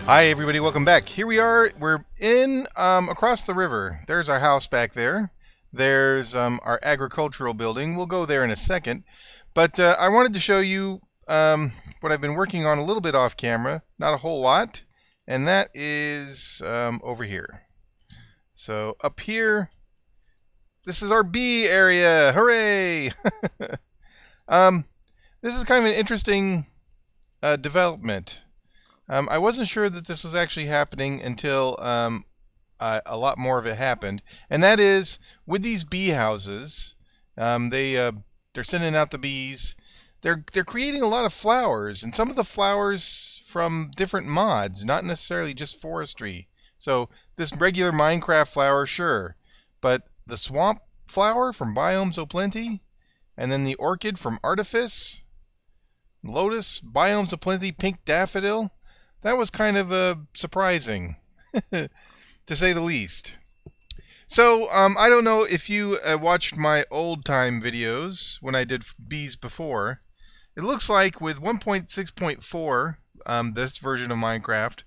Hi everybody, welcome back. Here we are, we're in across the river. There's our house back there. There's our agricultural building. We'll go there in a second. But I wanted to show you what I've been working on a little bit off camera, not a whole lot, and that is over here. So up here, this is our bee area. Hooray! This is kind of an interesting development. I wasn't sure that this was actually happening until a lot more of it happened, and that is with these bee houses. They're sending out the bees. They're creating a lot of flowers, and some of the flowers from different mods, not necessarily just forestry. So this regular Minecraft flower, sure, but the swamp flower from Biomes O'Plenty, and then the orchid from Artifice, lotus, Biomes O'Plenty, pink daffodil. That was kind of surprising, to say the least. So, I don't know if you watched my old-time videos when I did bees before. It looks like with 1.6.4, this version of Minecraft,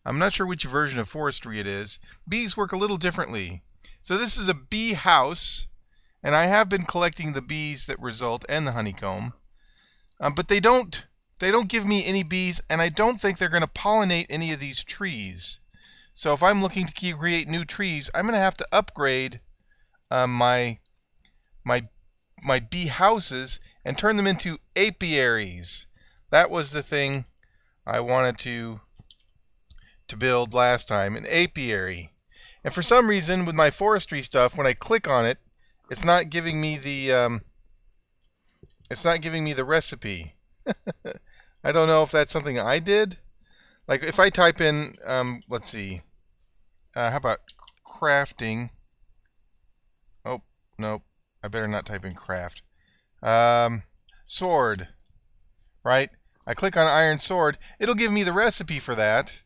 I'm not sure which version of forestry it is, bees work a little differently. So this is a bee house, and I have been collecting the bees that result and the honeycomb, but they don't give me any bees, and I don't think they're going to pollinate any of these trees. So if I'm looking to create new trees, I'm going to have to upgrade my bee houses and turn them into apiaries. That was the thing I wanted to build last time, an apiary. And for some reason, with my forestry stuff, when I click on it, it's not giving me the recipe. I don't know if that's something I did. Like if I type in, let's see, how about crafting? Oh, no, I better not type in craft. Sword, right? I click on iron sword. It'll give me the recipe for that,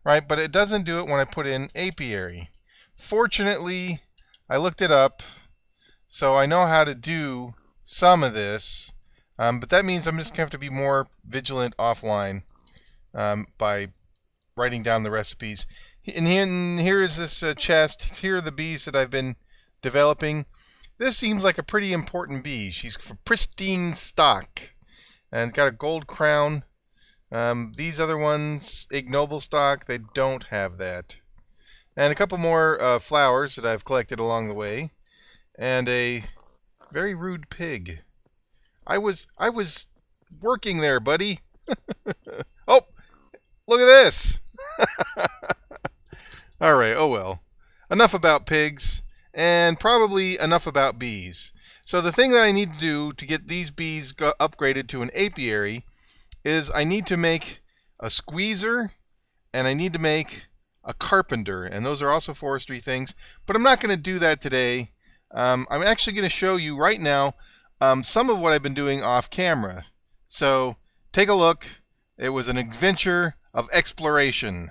right? But it doesn't do it when I put in apiary. Fortunately, I looked it up, so I know how to do some of this. But that means I'm just going to have to be more vigilant offline by writing down the recipes. And here is this chest. Here are the bees that I've been developing. This seems like a pretty important bee. She's pristine stock and got a gold crown. These other ones, ignoble stock, they don't have that. And a couple more flowers that I've collected along the way. And a very rude pig. I was working there, buddy. Oh, look at this. All right, oh well. Enough about pigs, and probably enough about bees. So the thing that I need to do to get these bees upgraded to an apiary is I need to make a squeezer, and I need to make a carpenter, and those are also forestry things, but I'm not going to do that today. I'm actually going to show you right now some of what I've been doing off camera. So take a look. It was an adventure of exploration.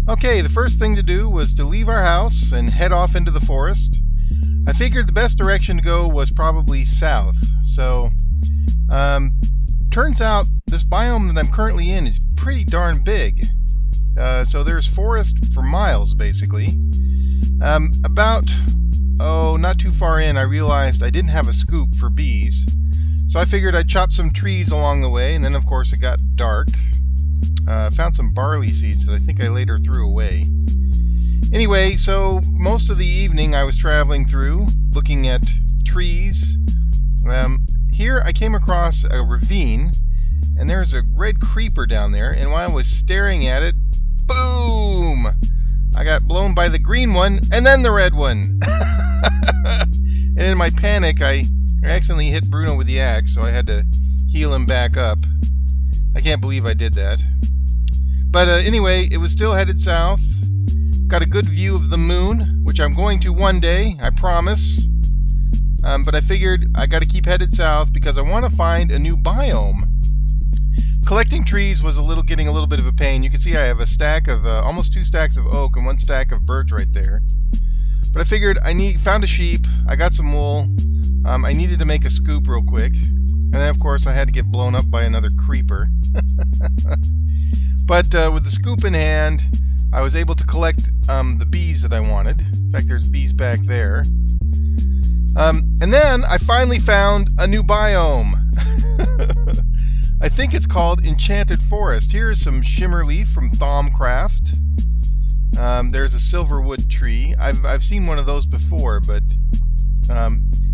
Okay, the first thing to do was to leave our house and head off into the forest. I figured the best direction to go was probably south. So turns out this biome that I'm currently in is pretty darn big. So there's forest for miles basically. Not too far in, I realized I didn't have a scoop for bees. So I figured I'd chop some trees along the way, and then of course it got dark. Found some barley seeds that I think I later threw away. Anyway, so most of the evening I was traveling through, looking at trees. Here I came across a ravine, and there's a red creeper down there, and while I was staring at it, boom! I got blown by the green one, and then the red one. And in my panic, I accidentally hit Bruno with the axe, so I had to heal him back up. I can't believe I did that. But anyway, it was still headed south. Got a good view of the moon, which I'm going to one day, I promise. But I figured I got to keep headed south because I want to find a new biome. Collecting trees was getting a little bit of a pain. You can see I have a stack of almost 2 stacks of oak and 1 stack of birch right there. But I figured found a sheep. I got some wool. I needed to make a scoop real quick. And then, of course, I had to get blown up by another creeper. But with the scoop in hand, I was able to collect the bees that I wanted. In fact, there's bees back there. And then I finally found a new biome. I think it's called Enchanted Forest. Here's some shimmerleaf from Thaumcraft. There's a silverwood tree. I've seen one of those before, but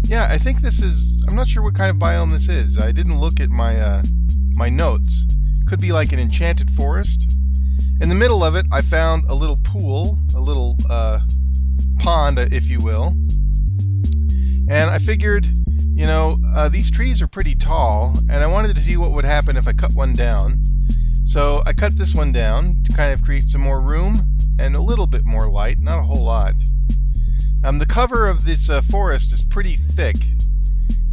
yeah, I think this is. I'm not sure what kind of biome this is. I didn't look at my my notes. Could be like an enchanted forest. In the middle of it, I found a little pool, a little pond, if you will. And I figured, you know, these trees are pretty tall, and I wanted to see what would happen if I cut one down. So I cut this one down to kind of create some more room and a little bit more light, not a whole lot. The cover of this forest is pretty thick.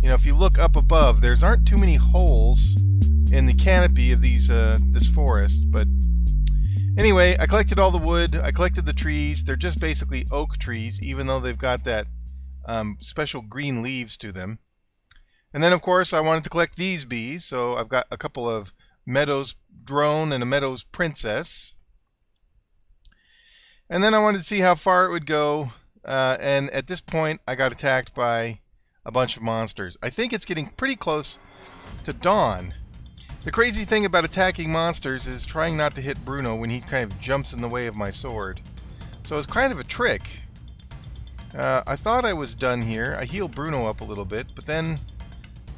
You know, if you look up above, there aren't too many holes in the canopy of these this forest. But anyway, I collected all the wood. I collected the trees. They're just basically oak trees, even though they've got that special green leaves to them. And then, of course, I wanted to collect these bees, so I've got a couple of Meadows Drone and a Meadows Princess. And then I wanted to see how far it would go. And at this point, I got attacked by a bunch of monsters. I think it's getting pretty close to dawn. The crazy thing about attacking monsters is trying not to hit Bruno when he kind of jumps in the way of my sword. So it's kind of a trick. I thought I was done here. I healed Bruno up a little bit, but then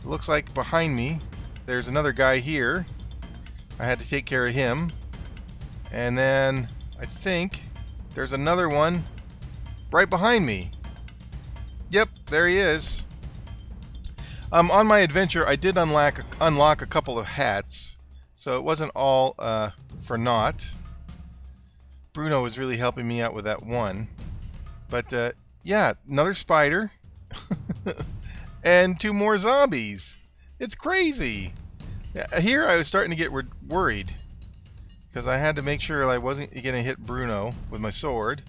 it looks like behind me there's another guy here. I had to take care of him. And then I think there's another one right behind me. Yep, there he is. On my adventure, I did unlock a couple of hats, so it wasn't all for naught. Bruno was really helping me out with that one. But yeah, another spider. And 2 more zombies. It's crazy. Here I was starting to get worried, because I had to make sure I wasn't going to hit Bruno with my sword.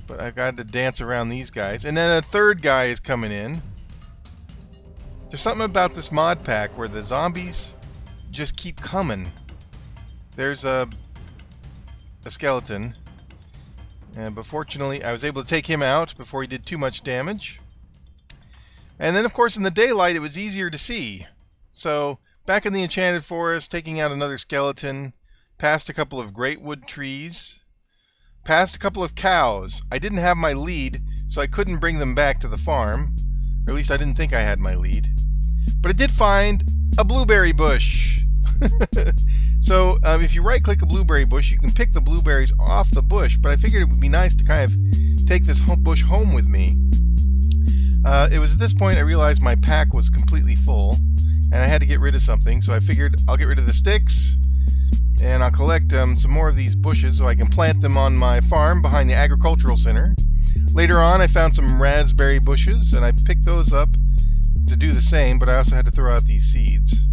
But I got to dance around these guys. And then a third guy is coming in. There's something about this mod pack where the zombies just keep coming. There's a skeleton. But fortunately, I was able to take him out before he did too much damage. And then, of course, in the daylight, it was easier to see. So, back in the Enchanted Forest, taking out another skeleton, past a couple of great wood trees, past a couple of cows. I didn't have my lead, so I couldn't bring them back to the farm. Or at least I didn't think I had my lead. But I did find a blueberry bush. So if you right-click a blueberry bush, you can pick the blueberries off the bush. But I figured it would be nice to kind of take this bush home with me. It was at this point I realized my pack was completely full, and I had to get rid of something. So I figured I'll get rid of the sticks, and I'll collect some more of these bushes so I can plant them on my farm behind the agricultural center. Later on, I found some raspberry bushes, and I picked those up to do the same, but I also had to throw out these seeds.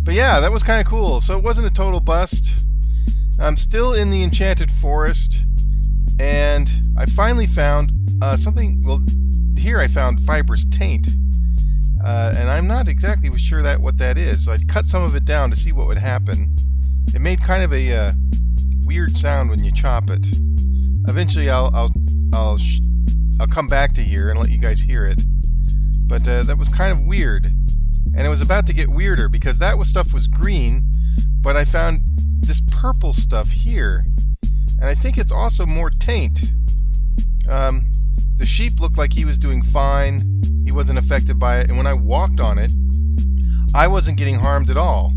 But yeah, that was kind of cool. So it wasn't a total bust. I'm still in the Enchanted Forest, and I finally found something. Well, here I found fibrous taint, and I'm not exactly sure what that is. So I cut some of it down to see what would happen. It made kind of a weird sound when you chop it. Eventually, I'll come back to here and let you guys hear it. But that was kind of weird, and it was about to get weirder because stuff was green, but I found this purple stuff here, and I think it's also more taint. The sheep looked like he was doing fine. He wasn't affected by it, and when I walked on it, I wasn't getting harmed at all.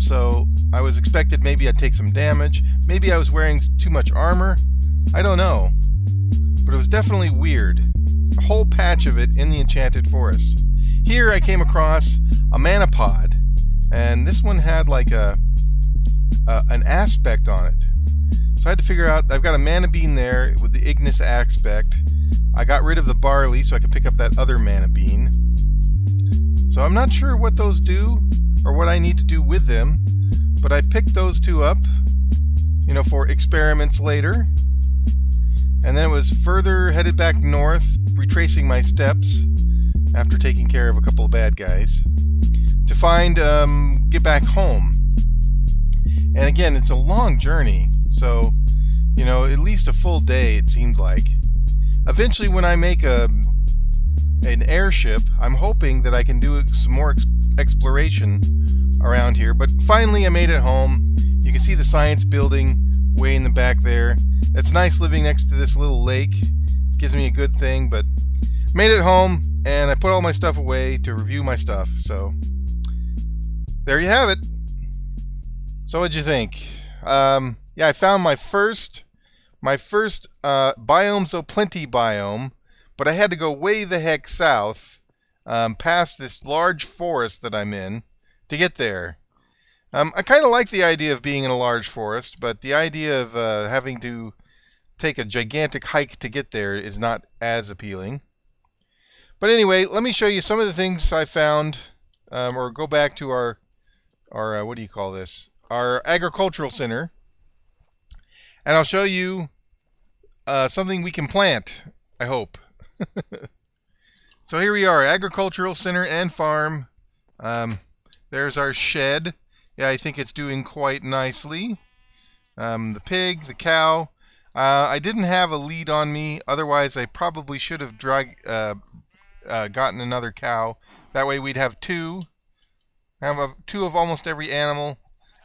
So I was expected maybe I'd take some damage. Maybe I was wearing too much armor. I don't know. But it was definitely weird. A whole patch of it in the Enchanted Forest. Here I came across a manapod, and this one had like an aspect on it. So I had to figure out, I've got a mana bean there with the Ignis aspect. I got rid of the barley so I could pick up that other mana bean. So I'm not sure what those do or what I need to do with them, but I picked those 2 up, you know, for experiments later. And then it was further headed back north, retracing my steps after taking care of a couple of bad guys, to get back home. And again, it's a long journey, so, you know, at least a full day it seemed like. Eventually, when I make an airship, I'm hoping that I can do some more exploration around here. But finally, I made it home. You can see the science building way in the back there. It's nice living next to this little lake. Gives me a good thing, but made it home, and I put all my stuff away to review my stuff. So there you have it. So what'd you think? Yeah, I found my first biomes o' plenty biome, but I had to go way the heck south, past this large forest that I'm in, to get there. I kind of like the idea of being in a large forest, but the idea of having to take a gigantic hike to get there is not as appealing. But anyway, let me show you some of the things I found, or go back to our what do you call this? Our agricultural center, and I'll show you something we can plant, I hope. So here we are, agricultural center and farm. There's our shed. Yeah, I think it's doing quite nicely. The pig, the cow. I didn't have a lead on me, otherwise I probably should have gotten another cow. That way we'd have two. Have two of almost every animal,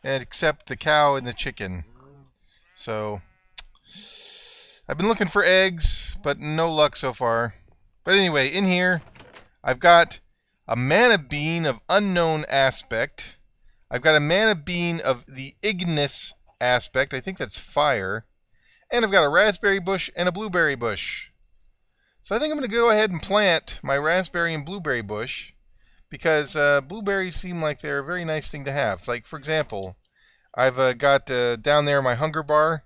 except the cow and the chicken. So I've been looking for eggs, but no luck so far. But anyway, in here I've got a mana bean of unknown aspect. I've got a mana bean of the ignis aspect. I think that's fire. And I've got a raspberry bush and a blueberry bush. So I think I'm going to go ahead and plant my raspberry and blueberry bush, because blueberries seem like they're a very nice thing to have. It's like, for example, I've got down there my hunger bar,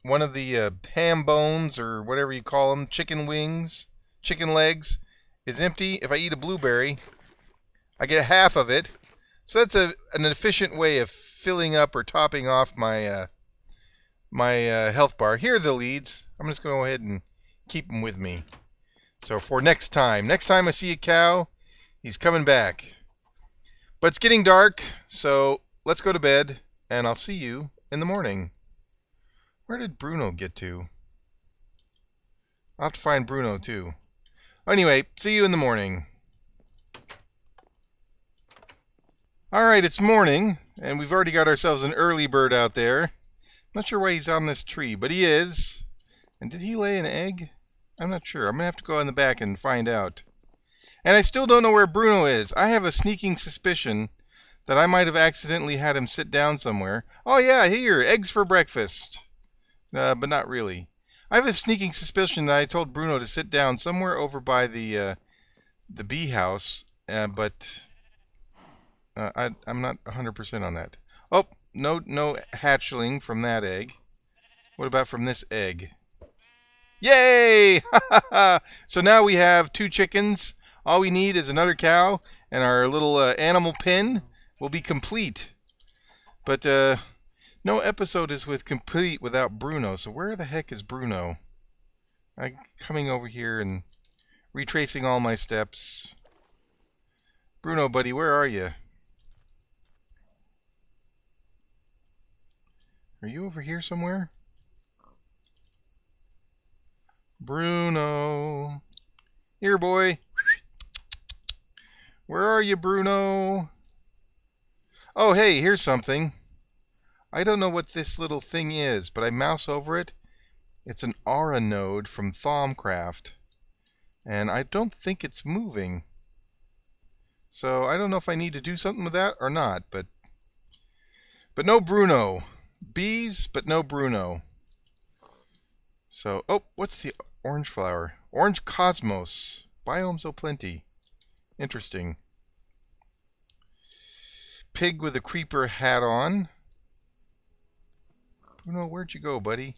one of the ham bones, or whatever you call them, chicken wings, chicken legs, is empty. If I eat a blueberry, I get half of it. So that's an efficient way of filling up or topping off my health bar. Here are the leads. I'm just going to go ahead and keep them with me. So for next time I see a cow, he's coming back. But it's getting dark, so let's go to bed, and I'll see you in the morning. Where did Bruno get to? I'll have to find Bruno too. Anyway, see you in the morning. Alright, it's morning, and we've already got ourselves an early bird out there. Not sure why he's on this tree, but he is. And did he lay an egg? I'm not sure. I'm going to have to go in the back and find out. And I still don't know where Bruno is. I have a sneaking suspicion that I might have accidentally had him sit down somewhere. Oh yeah, here, eggs for breakfast. But not really. I have a sneaking suspicion that I told Bruno to sit down somewhere over by the bee house, but I'm not 100% on that. Oh, no hatchling from that egg. What about from this egg? Yay! So now we have 2 chickens. All we need is another cow, and our little animal pen will be complete. But no episode is complete without Bruno. So where the heck is Bruno? I'm coming over here and retracing all my steps. Bruno, buddy, where are you? Are you over here somewhere? Bruno. Here, boy. Where are you, Bruno? Oh, hey, here's something. I don't know what this little thing is, but I mouse over it. It's an aura node from Thaumcraft. And I don't think it's moving. So I don't know if I need to do something with that or not, but no Bruno. Bees, but no Bruno. So, oh, what's the orange flower? Orange Cosmos. Biomes o' plenty. Interesting. Pig with a creeper hat on. Bruno, where'd you go, buddy?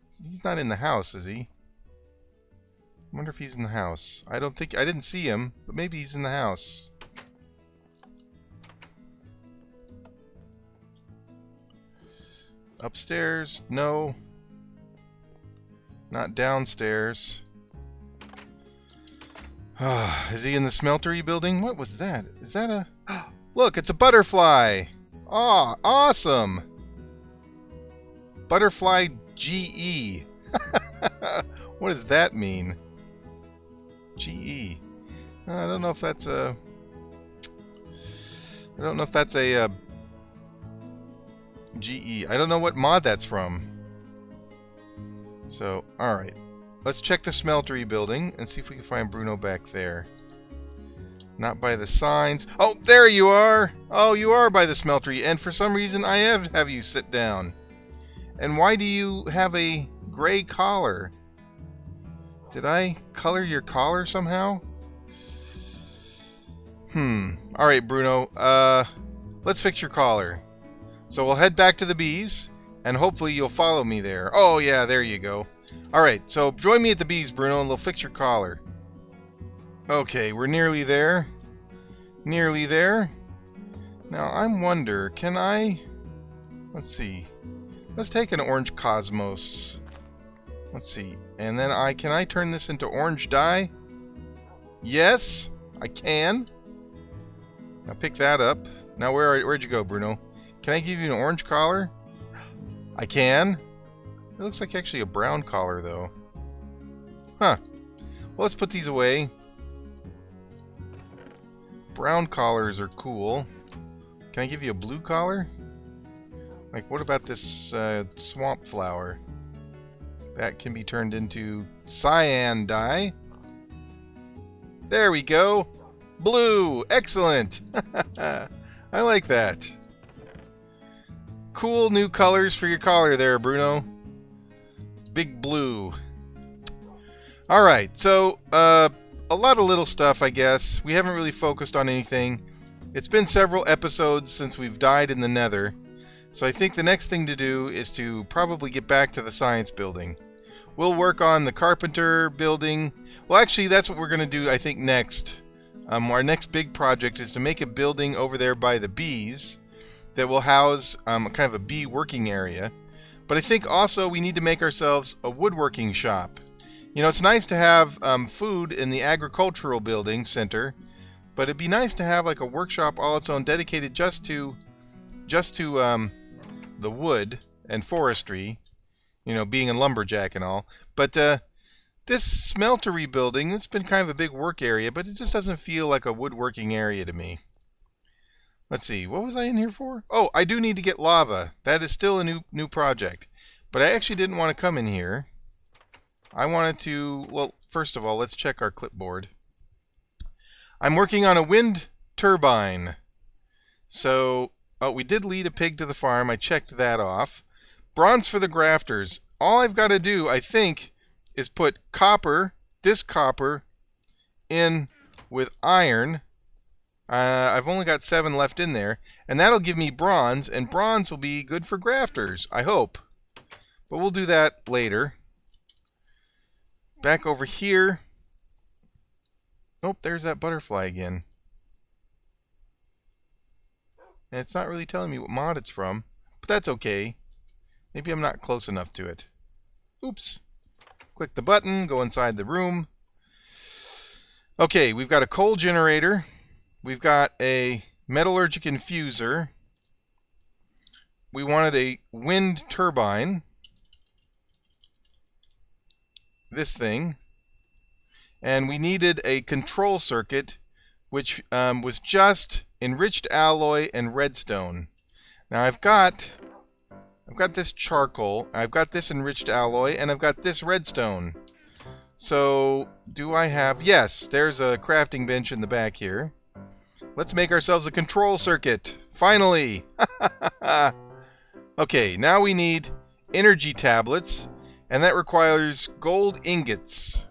He's not in the house, is he? I wonder if he's in the house. I didn't see him, but maybe he's in the house. Upstairs? No. Not downstairs. Is he in the smeltery building? What was that? Is that a... Look, it's a butterfly! Aw, awesome! Butterfly GE. What does that mean? GE. I don't know if that's a... I don't know if that's a GE. I don't know what mod that's from. So, alright. Let's check the smeltery building and see if we can find Bruno back there. Not by the signs. Oh, there you are! Oh, you are by the smeltery, and for some reason I have you sit down. And why do you have a gray collar? Did I color your collar somehow? Alright, Bruno. Let's fix your collar. So we'll head back to the bees, and hopefully you'll follow me there. Oh, yeah, there you go. Alright, so join me at the bees, Bruno, and we'll fix your collar. Okay, we're nearly there. Nearly there. Now, I wonder, can I... Let's see. Let's take an orange cosmos. Let's see. And then can I turn this into orange dye? Yes, I can. Now pick that up. Now where'd you go, Bruno? Can I give you an orange collar? I can. It looks like actually a brown collar, though. Huh. Well, let's put these away. Brown collars are cool. Can I give you a blue collar? Like, what about this swamp flower? That can be turned into cyan dye. There we go. Blue. Excellent. I like that. Cool new colors for your collar there, Bruno. Big blue. Alright, so a lot of little stuff, I guess. We haven't really focused on anything. It's been several episodes since we've died in the nether. So I think the next thing to do is to probably get back to the science building. We'll work on the carpenter building. Well, actually, that's what we're going to do, I think, next. Our next big project is to make a building over there by the bees that will house kind of a bee working area. But I think also we need to make ourselves a woodworking shop. You know, it's nice to have food in the agricultural building center, but it'd be nice to have like a workshop all its own dedicated just to the wood and forestry, you know, being a lumberjack and all. But this smeltery building, it's been kind of a big work area, but it just doesn't feel like a woodworking area to me. Let's see, what was I in here for? Oh, I do need to get lava. That is still a new project. But I actually didn't want to come in here. I wanted to, well, first of all, let's check our clipboard. I'm working on a wind turbine. So, we did lead a pig to the farm. I checked that off. Bronze for the grafters. All I've got to do, I think, is put copper, this copper, in with iron. I've only got 7 left in there, and that'll give me bronze, and bronze will be good for grafters, I hope. But we'll do that later. Back over here. Nope, there's that butterfly again. And it's not really telling me what mod it's from, but that's okay. Maybe I'm not close enough to it. Oops. Click the button, go inside the room. Okay, we've got a coal generator. We've got a metallurgic infuser. We wanted a wind turbine. This thing. And we needed a control circuit, which was just enriched alloy and redstone. Now I've got this charcoal, I've got this enriched alloy, and I've got this redstone. So, do I have... Yes, there's a crafting bench in the back here. Let's make ourselves a control circuit. Finally! Okay, now we need energy tablets, and that requires gold ingots.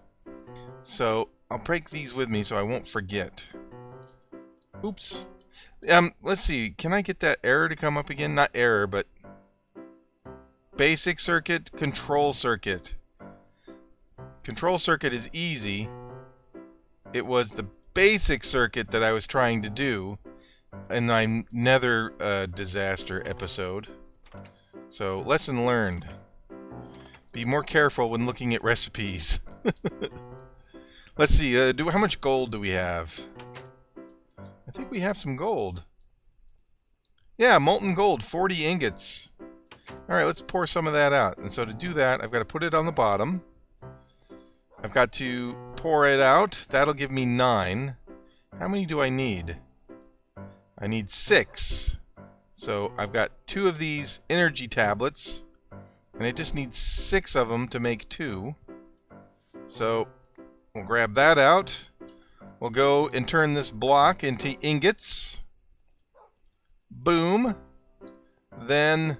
So, I'll break these with me so I won't forget. Oops. Let's see, can I get that error to come up again? Not error, but... Basic circuit, control circuit. Control circuit is easy. It was the basic circuit that I was trying to do in my nether disaster episode. So, lesson learned. Be more careful when looking at recipes. Let's see. How much gold do we have? I think we have some gold. Yeah, molten gold, 40 ingots. All right, let's pour some of that out. And so to do that, I've got to put it on the bottom. I've got to pour it out. That'll give me 9. How many do I need? I need 6. So I've got 2 of these energy tablets, and I just need 6 of them to make 2. So we'll grab that out. We'll go and turn this block into ingots. Boom. Then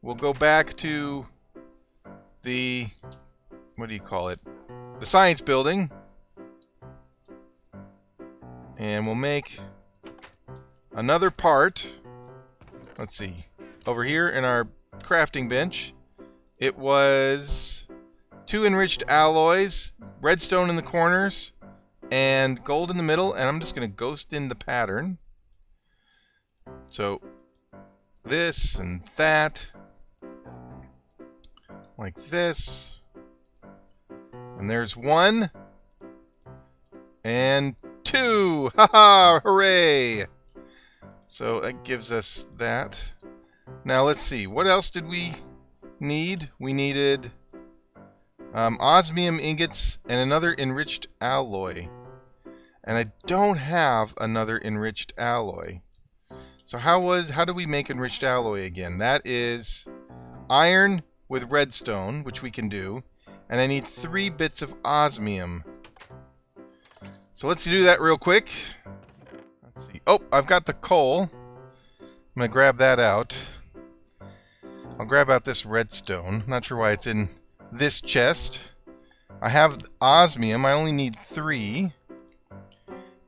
we'll go back to the, what do you call it? The science building. And we'll make another part. Let's see. Over here in our crafting bench, it was 2 enriched alloys, redstone in the corners, and gold in the middle. And I'm just going to ghost in the pattern. So this and that, like this, and there's 1 and 2. Haha! Hooray! So that gives us that. Now let's see. What else did we need? We needed osmium ingots and another enriched alloy. And I don't have another enriched alloy. So how do we make enriched alloy again? That is iron with redstone, which we can do, and I need 3 bits of osmium. So let's do that real quick. Let's see. Oh, I've got the coal. I'm going to grab that out. I'll grab out this redstone. Not sure why it's in this chest. I have osmium. I only need 3.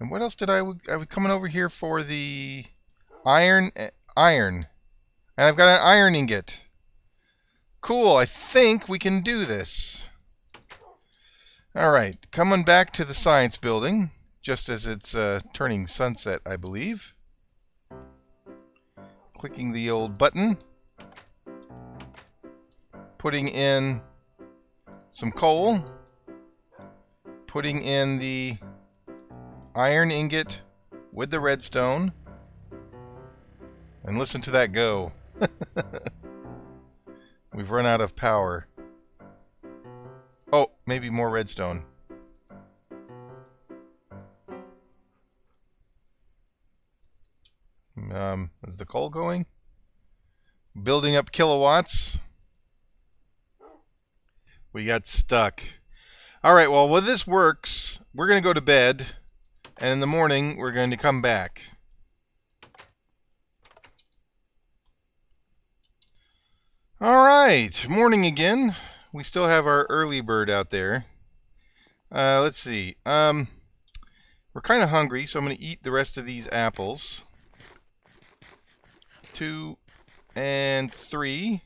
And what else did I was coming over here for the iron. And I've got an iron ingot. Cool, I think we can do this. Alright, coming back to the science building, just as it's turning sunset, I believe. Clicking the old button. Putting in some coal. Putting in the iron ingot with the redstone. And listen to that go. We've run out of power. Oh, maybe more redstone. Is the coal going? Building up kilowatts. We got stuck. Alright, well, when this works, we're going to go to bed. And in the morning, we're going to come back. Alright, morning again. We still have our early bird out there. Let's see. We're kind of hungry, so I'm going to eat the rest of these apples. 2 and 3.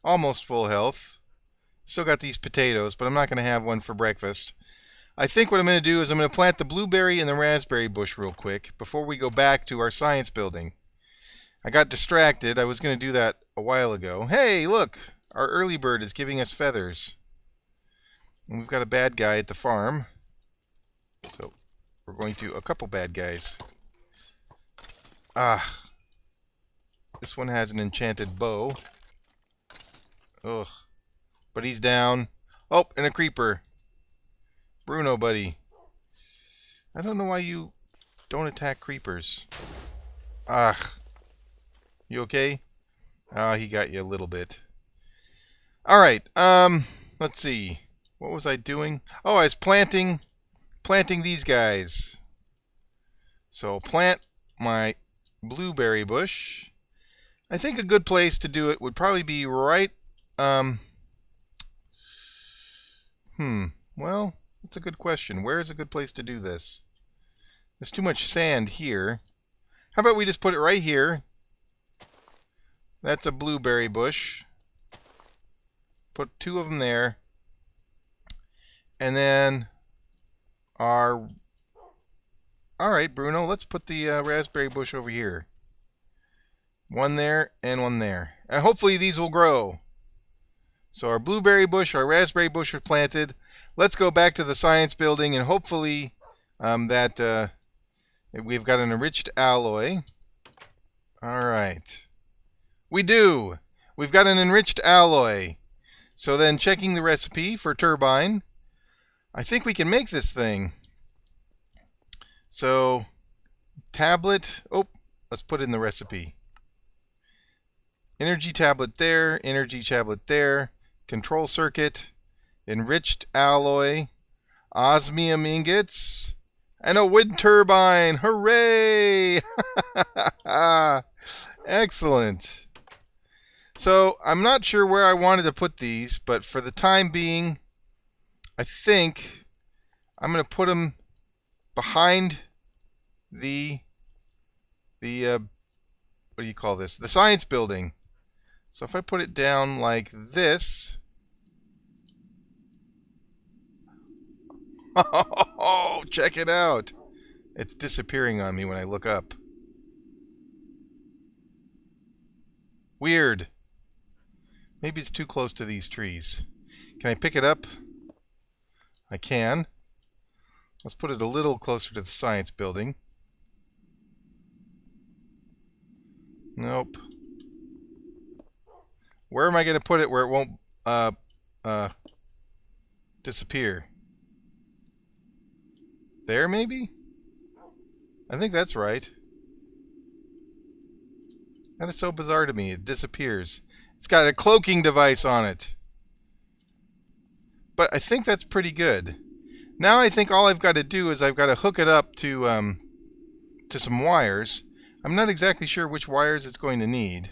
Almost full health. Still got these potatoes, but I'm not going to have one for breakfast. I think what I'm going to do is I'm going to plant the blueberry and the raspberry bush real quick before we go back to our science building. I got distracted. I was going to do that a while ago. Hey, look! Our early bird is giving us feathers. And we've got a bad guy at the farm. So, we're going to... a couple bad guys. Ah. This one has an enchanted bow. Ugh. But he's down. Oh, and a creeper. Bruno, buddy. I don't know why you don't attack creepers. Ah. You okay? Ah, he got you a little bit. Alright, let's see. What was I doing? Oh, I was planting these guys. So, plant my blueberry bush. I think a good place to do it would probably be right, well, that's a good question. Where is a good place to do this? There's too much sand here. How about we just put it right here? That's a blueberry bush. Put 2 of them there. And then our... Alright, Bruno, let's put the raspberry bush over here. 1 there and 1 there. And hopefully these will grow. So our blueberry bush, our raspberry bush are planted. Let's go back to the science building and hopefully that we've got an enriched alloy. All right. We do. We've got an enriched alloy. So then checking the recipe for turbine, I think we can make this thing. So tablet, let's put in the recipe. Energy tablet there, energy tablet there, control circuit, enriched alloy, osmium ingots, and a wind turbine. Hooray! Excellent. So I'm not sure where I wanted to put these, but for the time being, I think I'm going to put them behind the what do you call this? The science building. So if I put it down like this, oh, check it out. It's disappearing on me when I look up. Weird. Maybe it's too close to these trees. Can I pick it up? I can. Let's put it a little closer to the science building. Nope. Where am I going to put it where it won't disappear? There, maybe? I think that's right. That is so bizarre to me. It disappears. It's got a cloaking device on it. But I think that's pretty good. Now I think all I've got to do is I've got to hook it up to some wires. I'm not exactly sure which wires it's going to need.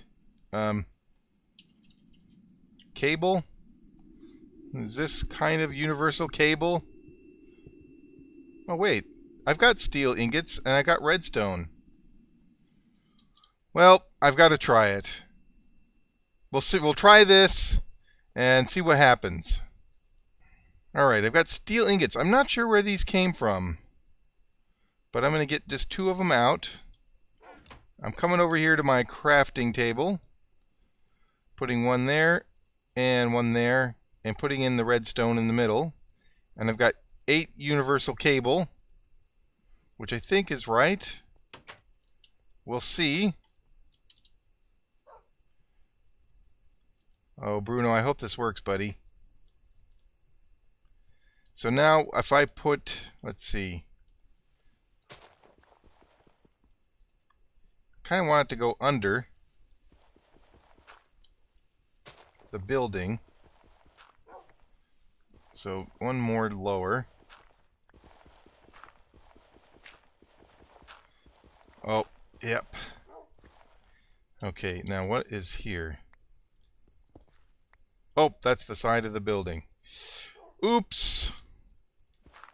Cable? Is this kind of universal cable? Oh wait, I've got steel ingots and I got redstone. Well, I've got to try it. We'll see. We'll try this and see what happens. All right, I've got steel ingots. I'm not sure where these came from, but I'm going to get just 2 of them out. I'm coming over here to my crafting table, putting one there and one there, and putting in the redstone in the middle. And I've got 8 universal cable, which I think is right. We'll see. Oh, Bruno, I hope this works, buddy. So now if I put, let's see, kind of want it to go under the building. So one more lower. Oh, yep. Okay, now what is here? Oh, that's the side of the building. Oops.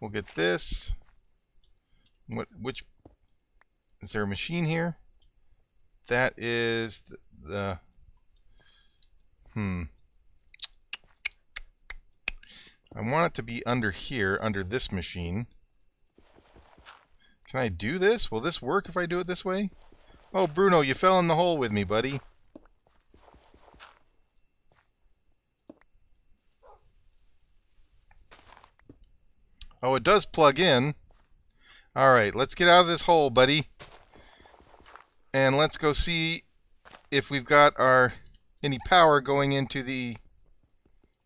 We'll get this. Which is there a machine here? That is the I want it to be under here, under this machine. Can I do this? Will this work if I do it this way? Oh, Bruno, you fell in the hole with me, buddy. Oh, it does plug in. Alright, let's get out of this hole, buddy. And let's go see if we've got any power going into the...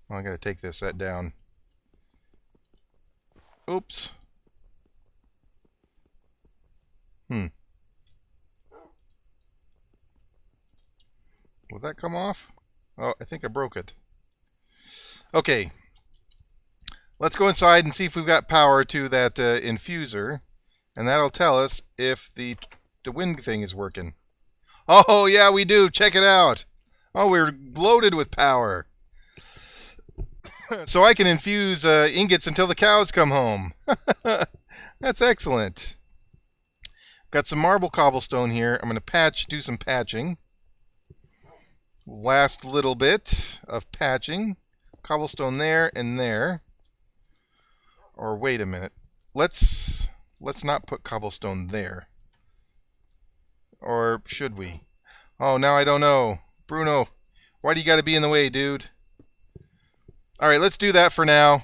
Oh, I gotta take that down. Oops. Will that come off? Oh, I think I broke it. Okay. Let's go inside and see if we've got power to that infuser, and that'll tell us if the wind thing is working. Oh, yeah, we do. Check it out. Oh, we're loaded with power. So I can infuse ingots until the cows come home. That's excellent. Got some marble cobblestone here. I'm going to do some patching. Last little bit of patching. Cobblestone there and there. Or wait a minute. Let's not put cobblestone there. Or should we? Oh, now I don't know. Bruno, why do you got to be in the way, dude? All right, let's do that for now.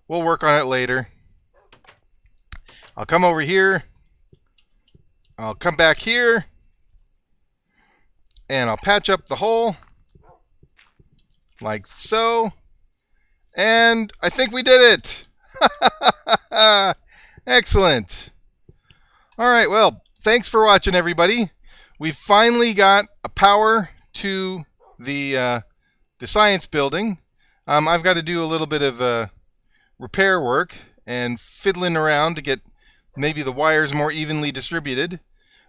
We'll work on it later. I'll come over here. I'll come back here. And I'll patch up the hole. Like so. And I think we did it. Excellent. All right, well, thanks for watching, everybody. We've finally got a power to the science building. I've got to do a little bit of repair work and fiddling around to get maybe the wires more evenly distributed.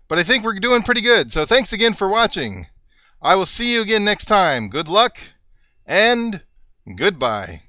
But I think we're doing pretty good. So thanks again for watching. I will see you again next time. Good luck and goodbye.